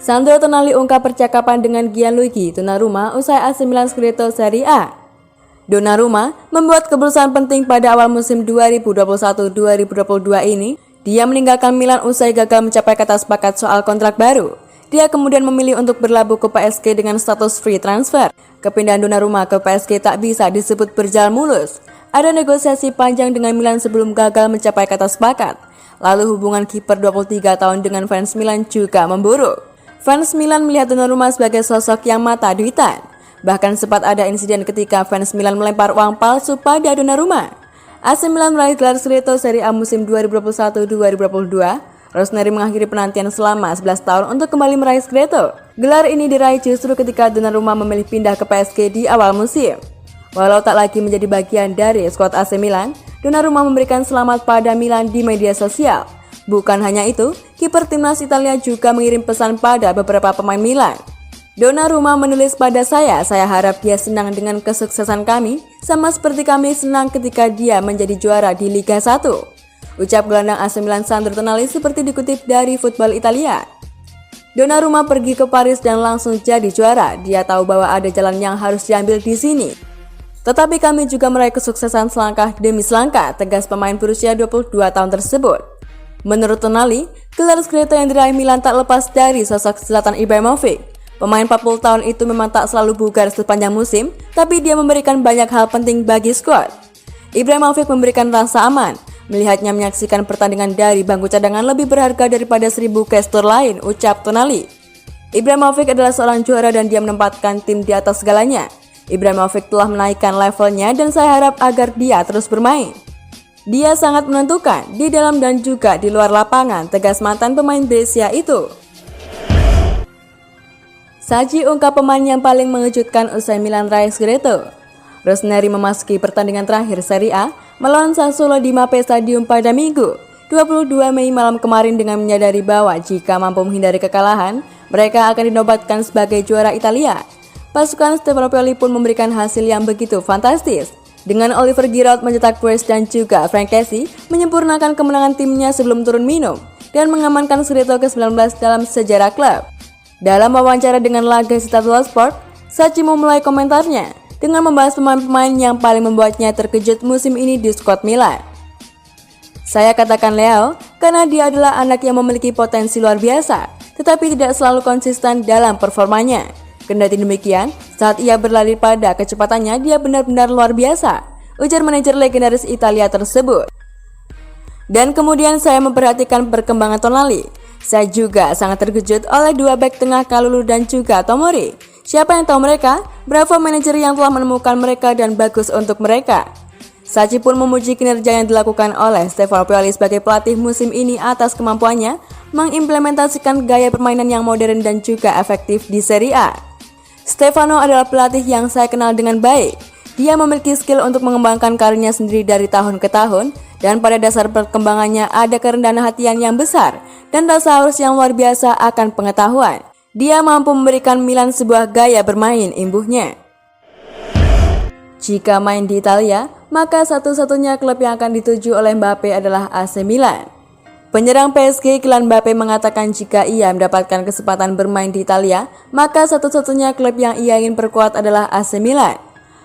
Sandro Tonali ungkap percakapan dengan Gianluigi Donnarumma usai AC Milan Scudetto Serie A. Donnarumma membuat keputusan penting pada awal musim 2021-2022 ini. Dia meninggalkan Milan usai gagal mencapai kata sepakat soal kontrak baru. Dia kemudian memilih untuk berlabuh ke PSG dengan status free transfer. Kepindahan Donnarumma ke PSG tak bisa disebut berjalan mulus. Ada negosiasi panjang dengan Milan sebelum gagal mencapai kata sepakat. Lalu hubungan kiper 23 tahun dengan fans Milan juga memburuk. Fans Milan melihat Donnarumma sebagai sosok yang mata duitan. Bahkan sempat ada insiden ketika fans Milan melempar uang palsu pada Donnarumma. AC Milan meraih gelar Scudetto Serie A musim 2021-2022. Rossoneri mengakhiri penantian selama 11 tahun untuk kembali meraih Scudetto. Gelar ini diraih justru ketika Donnarumma memilih pindah ke PSG di awal musim. Walau tak lagi menjadi bagian dari skuad AC Milan, Donnarumma memberikan selamat pada Milan di media sosial. Bukan hanya itu, kiper timnas Italia juga mengirim pesan pada beberapa pemain Milan. Donnarumma menulis pada saya harap dia senang dengan kesuksesan kami, sama seperti kami senang ketika dia menjadi juara di Liga 1. Ucap gelandang AC Milan Sandro Tonali seperti dikutip dari Football Italia. Donnarumma pergi ke Paris dan langsung jadi juara. Dia tahu bahwa ada jalan yang harus diambil di sini. Tetapi kami juga meraih kesuksesan selangkah demi selangkah, tegas pemain berusia 22 tahun tersebut. Menurut Tonali, gelar Scudetto yang diraih Milan tak lepas dari sosok Zlatan Ibrahimovic. Pemain 40 tahun itu memang tak selalu bugar sepanjang musim, tapi dia memberikan banyak hal penting bagi skuad. Ibrahimovic memberikan rasa aman. Melihatnya menyaksikan pertandingan dari bangku cadangan lebih berharga daripada 1000 gestur lain, ucap Tonali. Ibrahimovic adalah seorang juara dan dia menempatkan tim di atas segalanya. Ibrahimovic telah menaikkan levelnya dan saya harap agar dia terus bermain. Dia sangat menentukan di dalam dan juga di luar lapangan, tegas mantan pemain Brescia itu. Saji ungkap pemain yang paling mengejutkan usai Milan raih Scudetto. Rossoneri memasuki pertandingan terakhir Serie A melawan Sassuolo di Mapei Stadium pada Minggu, 22 Mei malam kemarin dengan menyadari bahwa jika mampu menghindari kekalahan, mereka akan dinobatkan sebagai juara Italia. Pasukan Stefano Pioli pun memberikan hasil yang begitu fantastis. Dengan Oliver Giroud mencetak brace dan juga Frank Kessie menyempurnakan kemenangan timnya sebelum turun minum dan mengamankan Scudetto ke-19 dalam sejarah klub. Dalam wawancara dengan laga Stato Sport, Sachi memulai komentarnya dengan membahas pemain-pemain yang paling membuatnya terkejut musim ini di skuad Milan. Saya katakan Leo karena dia adalah anak yang memiliki potensi luar biasa, tetapi tidak selalu konsisten dalam performanya. Kendati demikian, saat ia berlari pada kecepatannya, dia benar-benar luar biasa, ujar manajer legendaris Italia tersebut. Dan kemudian saya memperhatikan perkembangan Tonali. Saya juga sangat terkejut oleh dua bek tengah Kalulu dan juga Tomori. Siapa yang tahu mereka? Bravo manajer yang telah menemukan mereka dan bagus untuk mereka. Sachi pun memuji kinerja yang dilakukan oleh Stefano Pioli sebagai pelatih musim ini atas kemampuannya mengimplementasikan gaya permainan yang modern dan juga efektif di Serie A. Stefano adalah pelatih yang saya kenal dengan baik. Dia memiliki skill untuk mengembangkan karirnya sendiri dari tahun ke tahun, dan pada dasar perkembangannya ada kerendahan hatian yang besar dan rasa haus yang luar biasa akan pengetahuan. Dia mampu memberikan Milan sebuah gaya bermain, imbuhnya. Jika main di Italia, maka satu-satunya klub yang akan dituju oleh Mbappe adalah AC Milan. Penyerang PSG Kylian Mbappe mengatakan jika ia mendapatkan kesempatan bermain di Italia, maka satu-satunya klub yang ia ingin perkuat adalah AC Milan.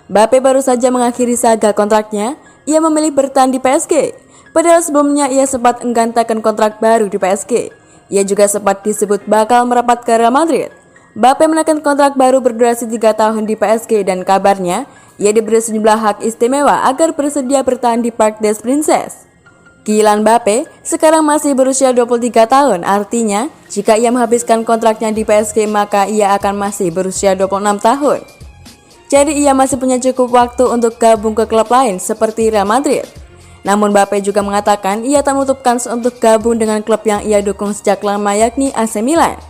Mbappe baru saja mengakhiri saga kontraknya, ia memilih bertahan di PSG. Padahal sebelumnya ia sempat enggan tekan kontrak baru di PSG. Ia juga sempat disebut bakal merapat ke Real Madrid. Mbappe menekan kontrak baru berdurasi 3 tahun di PSG dan kabarnya ia diberi sejumlah hak istimewa agar bersedia bertahan di Parc des Princes. Kylian Mbappe sekarang masih berusia 23 tahun, artinya jika ia menghabiskan kontraknya di PSG maka ia akan masih berusia 26 tahun. Jadi ia masih punya cukup waktu untuk gabung ke klub lain seperti Real Madrid. Namun Mbappe juga mengatakan ia tak menutup kans untuk gabung dengan klub yang ia dukung sejak lama yakni AC Milan.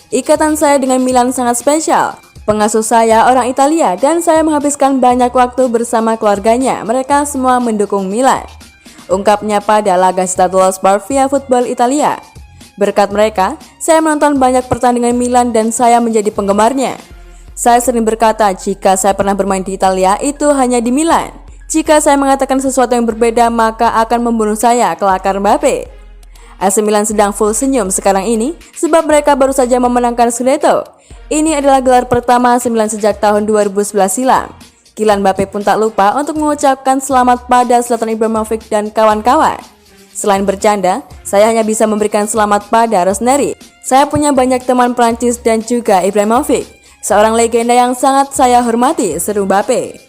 Ikatan saya dengan Milan sangat spesial. Pengasuh saya orang Italia dan saya menghabiskan banyak waktu bersama keluarganya. Mereka semua mendukung Milan. Ungkapnya pada laga Stato Sport via Football Italia. Berkat mereka, saya menonton banyak pertandingan Milan dan saya menjadi penggemarnya. Saya sering berkata jika saya pernah bermain di Italia itu hanya di Milan. Jika saya mengatakan sesuatu yang berbeda maka akan membunuh saya, kelakar Mbappe. AC Milan sedang full senyum sekarang ini sebab mereka baru saja memenangkan Scudetto. Ini adalah gelar pertama AC Milan sejak tahun 2011 silam. Kylian Mbappe pun tak lupa untuk mengucapkan selamat pada Zlatan Ibrahimovic dan kawan-kawan. Selain bercanda, saya hanya bisa memberikan selamat pada Rossoneri. Saya punya banyak teman Prancis dan juga Ibrahimovic, seorang legenda yang sangat saya hormati, seru Mbappe.